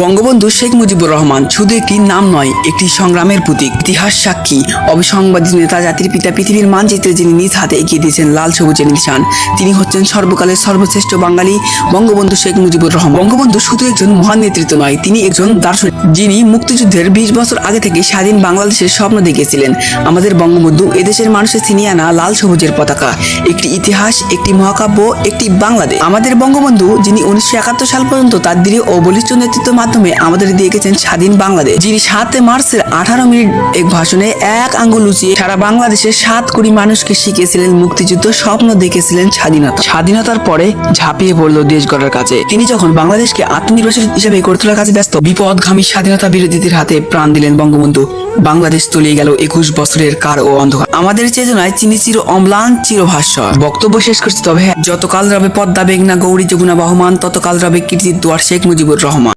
বঙ্গবন্ধু শেখ মুজিবুর রহমান শুধু একটি নাম নয়, একটি সংগ্রামের প্রতীক, ইতিহাস সাক্ষী, অবিসংবাদিত নেতা, জাতির পিতা, পৃথিবীর মানচিত্রে যিনি নিজ হাতে এগিয়ে দিয়েছেন লাল সবুজের নিশান। তিনি হচ্ছেন সর্বকালের সর্বশ্রেষ্ঠ বাঙালি, বঙ্গবন্ধু শেখ মুজিবুর রহমান। বঙ্গবন্ধু শুধু একজন মহান নেতৃত্ব নয়, তিনি একজন দার্শনিক, যিনি মুক্তিযুদ্ধের 20 বছর আগে থেকে স্বাধীন বাংলাদেশের স্বপ্ন দেখেছিলেন। আমাদের বঙ্গবন্ধু এদেশের মানুষের ছিনিয়ে আনা লাল সবুজের পতাকা, একটি ইতিহাস, একটি মহাকাব্য, একটি বাংলাদেশ। আমাদের বঙ্গবন্ধু, যিনি 1971 সাল পর্যন্ত তার দৃঢ় ও বলিষ্ঠ নেতৃত্বের মাধ্যমে আমাদের দিয়ে গেছেন স্বাধীন বাংলাদেশ, যিনি 7 মার্চের 18 মিনিট এক ভাষণে এক আঙ্গুল উঁচিয়ে সারা বাংলাদেশের 7 কোটি মানুষকে শিখিয়েছিলেন মুক্তিযুদ্ধ, স্বপ্ন দেখেছিলেন স্বাধীনতা। স্বাধীনতার পরে ঝাঁপিয়ে পড়লো দেশ গড়ার কাছে। তিনি যখন বাংলাদেশকে আত্মনির্ভরশীল হিসেবে গড়ে তোলার কাছে ব্যস্ত, বিপদগামী স্বাধীনতা বিরোধীদের হাতে প্রাণ দিলেন বঙ্গবন্ধু। বাংলাদেশ তলিয়ে গেল 21 বছরের কার ও অন্ধকার। আমাদের চেতনায় তিনি চির অম্লান, চির ভাস্বর। বক্তব্য শেষ করছি, তবে যতকাল রবে পদ্মা, মেঘনা, গৌরী, যমুনা বহমান, ততকাল রবে কীর্তির দুয়ার শেখ মুজিবুর রহমান।